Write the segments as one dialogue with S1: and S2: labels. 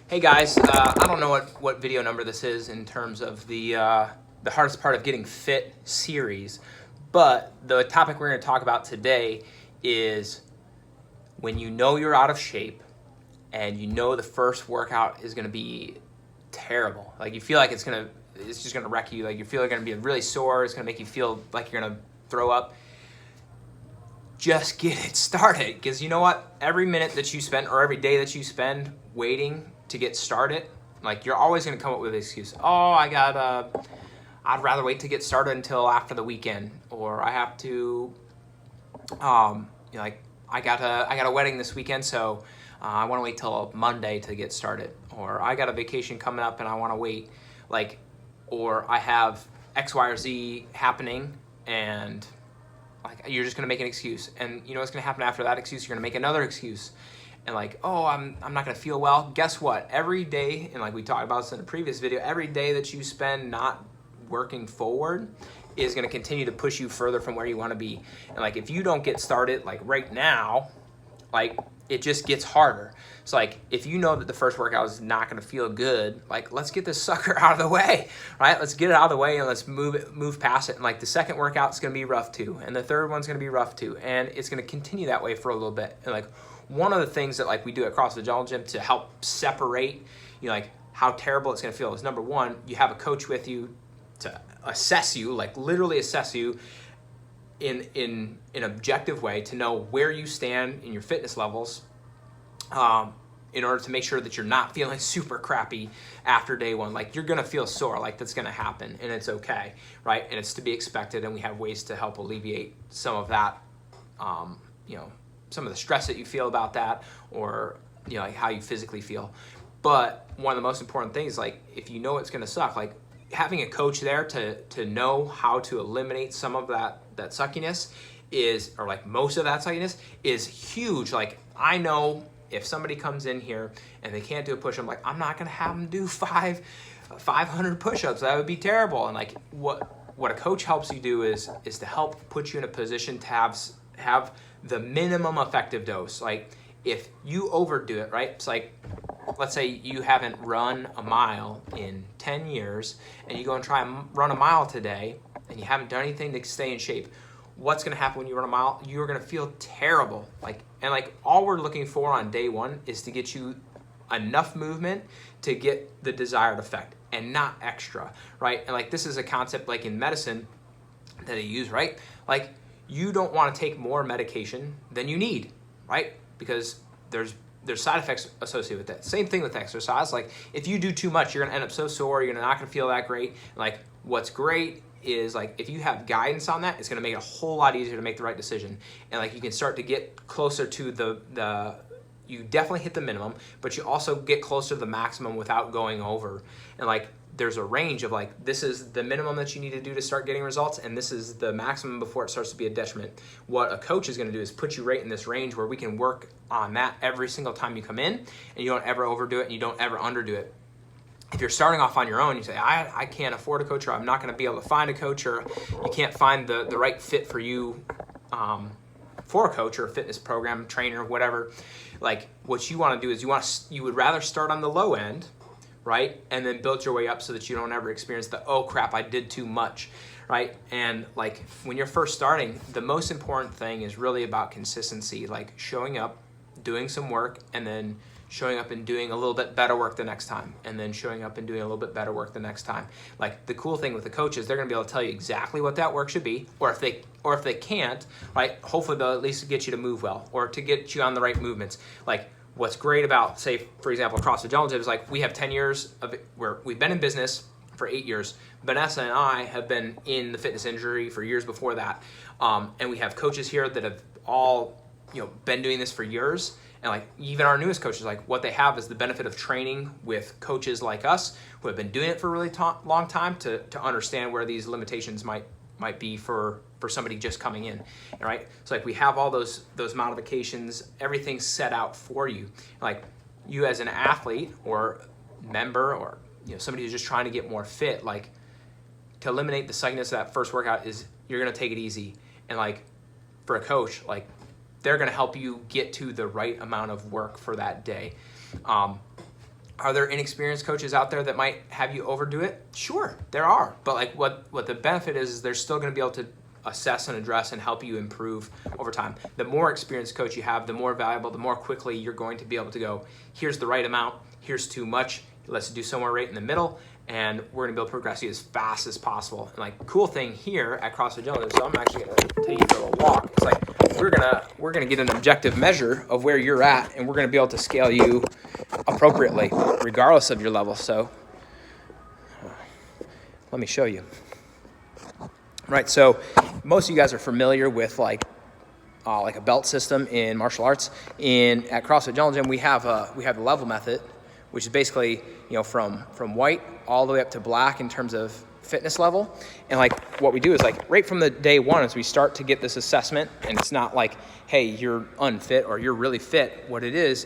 S1: Hey guys, I don't know what video number this is in terms of the hardest part of getting fit series, but the topic we're going to talk about today is when you know you're out of shape and you know the first workout is going to be terrible. Like you feel like it's just going to wreck you. Like you feel like you're going to be really sore. It's going to make you feel like you're going to throw up. Just get it started, because you know what? Every minute that you spend or every day that you spend waiting to get started, like you're always going to come up with an excuse. Oh, I'd rather wait to get started until after the weekend, or I have to, like I got a wedding this weekend, so I want to wait till Monday to get started, or I got a vacation coming up and I want to wait, or I have X, Y, or Z happening, and like you're just gonna make an excuse, and you know what's gonna happen after that excuse? You're gonna make another excuse, and like, oh, I'm not gonna feel well. Guess what? Every day, and like we talked about this in a previous video, every day that you spend not working forward is gonna continue to push you further from where you want to be. And like if you don't get started like right now, like it just gets harder. So like if you know that the first workout is not going to feel good, like let's get this sucker out of the way, right? Let's get it out of the way and let's move past it. And like the second workout's going to be rough too, and the third one's going to be rough too, and it's going to continue that way for a little bit. And like one of the things that like we do at CrossFit Jungle Gym to help separate, like how terrible it's going to feel is, number one, you have a coach with you to assess you, like literally assess you in an objective way to know where you stand in your fitness levels, in order to make sure that you're not feeling super crappy after day one. Like you're gonna feel sore, like that's gonna happen, and it's okay, right? And it's to be expected, and we have ways to help alleviate some of that, some of the stress that you feel about that, or like how you physically feel. But one of the most important things, like if you know it's gonna suck, like having a coach there to know how to eliminate some of that suckiness or like most of that suckiness is huge. Like I know if somebody comes in here and they can't do a push-up, like I'm not gonna have them do 500 push-ups. That would be terrible. And like what a coach helps you do is to help put you in a position to have the minimum effective dose. Like if you overdo it, right? It's like, let's say you haven't run a mile in 10 years and you go and try and run a mile today and you haven't done anything to stay in shape. What's going to happen when you run a mile? You're going to feel terrible. And all we're looking for on day one is to get you enough movement to get the desired effect and not extra, right? And like this is a concept like in medicine that they use, right? Like you don't want to take more medication than you need, right? Because there's side effects associated with that. Same thing with exercise. Like if you do too much, you're gonna end up so sore, you're not gonna feel that great. Like what's great is like if you have guidance on that, it's gonna make it a whole lot easier to make the right decision. And like you can start to get closer to you definitely hit the minimum, but you also get closer to the maximum without going over. And like there's a range of like, this is the minimum that you need to do to start getting results, and this is the maximum before it starts to be a detriment. What a coach is going to do is put you right in this range where we can work on that every single time you come in, and you don't ever overdo it and you don't ever underdo it. If you're starting off on your own, you say, I can't afford a coach, or I'm not going to be able to find a coach, or you can't find the right fit for you for a coach or a fitness program, trainer, whatever. Like what you want to do is you would rather start on the low end, right? And then build your way up so that you don't ever experience the, oh crap, I did too much, right? And like when you're first starting, the most important thing is really about consistency, like showing up, doing some work, and then showing up and doing a little bit better work the next time, and then showing up and doing a little bit better work the next time. Like the cool thing with the coaches, they're gonna be able to tell you exactly what that work should be, or if they can't, right, hopefully they'll at least get you to move well, or to get you on the right movements. Like what's great about, say, for example, CrossFit Jungle Gym is like we have 10 years of it where we've been in business for 8 years. Vanessa and I have been in the fitness industry for years before that. And we have coaches here that have all, been doing this for years. And like even our newest coaches, like what they have is the benefit of training with coaches like us who have been doing it for a really long time to understand where these limitations might be for somebody just coming in, right? So like we have all those modifications, everything's set out for you. Like you as an athlete or member, or somebody who's just trying to get more fit, like to eliminate the suckiness of that first workout is you're gonna take it easy. And like for a coach, like they're gonna help you get to the right amount of work for that day. Are there inexperienced coaches out there that might have you overdo it? Sure, there are. But like what the benefit is they're still going to be able to assess and address and help you improve over time. The more experienced coach you have, the more valuable, the more quickly you're going to be able to go, here's the right amount, here's too much, let's do somewhere right in the middle, and we're gonna be able to progress you as fast as possible. And like, cool thing here at CrossFit Gentlemen, so I'm actually gonna take you for a walk. It's like, we're gonna get an objective measure of where you're at, and we're gonna be able to scale you appropriately, regardless of your level. So let me show you. Right, so most of you guys are familiar with like a belt system in martial arts. At CrossFit Jungle Gym, we have the level method, which is basically from white all the way up to black in terms of fitness level. And like what we do is like right from the day one, as we start to get this assessment, and it's not like, hey, you're unfit or you're really fit. What it is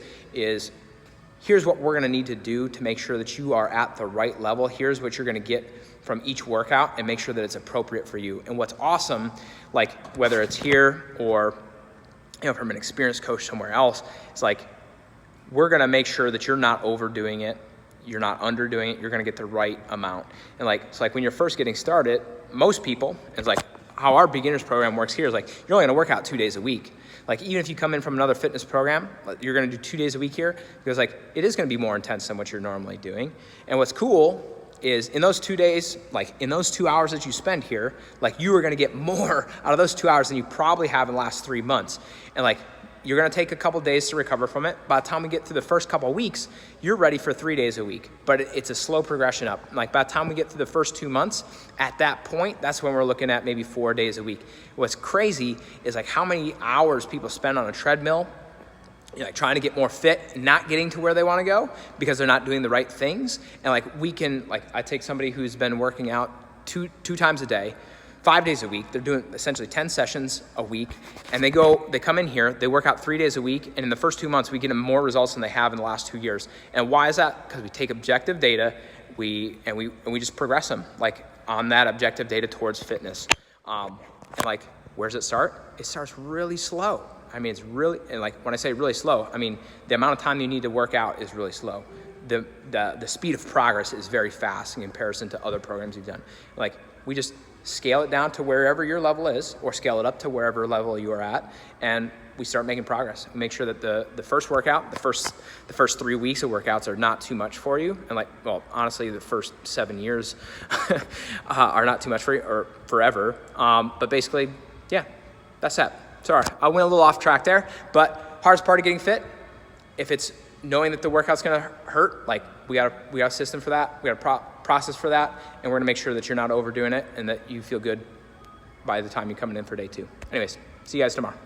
S1: here's what we're gonna need to do to make sure that you are at the right level. Here's what you're gonna get from each workout and make sure that it's appropriate for you. And what's awesome, like whether it's here or from an experienced coach somewhere else, it's like we're gonna make sure that you're not overdoing it, you're not underdoing it, you're gonna get the right amount. And like it's like when you're first getting started, most people, it's like how our beginners program works here is like you're only gonna work out 2 days a week. Like even if you come in from another fitness program, you're gonna do 2 days a week here because like it is gonna be more intense than what you're normally doing. And what's cool is in those 2 days, like in those 2 hours that you spend here, like you are gonna get more out of those 2 hours than you probably have in the last 3 months. And like you're gonna take a couple days to recover from it. By the time we get through the first couple of weeks, you're ready for 3 days a week. But it's a slow progression up. Like by the time we get through the first 2 months, at that point, that's when we're looking at maybe 4 days a week. What's crazy is like how many hours people spend on a treadmill, like trying to get more fit, not getting to where they want to go because they're not doing the right things. And like we can, like I take somebody who's been working out two times a day, 5 days a week. They're doing essentially 10 sessions a week, and they come in here, they work out 3 days a week, and in the first 2 months, we get them more results than they have in the last 2 years. And why is that? Because we take objective data, we just progress them like on that objective data towards fitness. And like, where does it start? It starts really slow. I mean, it's really, and like when I say really slow, I mean the amount of time you need to work out is really slow. The speed of progress is very fast in comparison to other programs you've done. Like we just scale it down to wherever your level is, or scale it up to wherever level you are at, and we start making progress. We make sure that the first workout, the first 3 weeks of workouts are not too much for you, and like, well, honestly, the first 7 years are not too much for you, or forever. But basically, yeah, that's that. Sorry, I went a little off track there, but hardest part of getting fit, if it's knowing that the workout's gonna hurt, like we got a system for that, we got a process for that, and we're gonna make sure that you're not overdoing it and that you feel good by the time you're coming in for day 2. Anyways, see you guys tomorrow.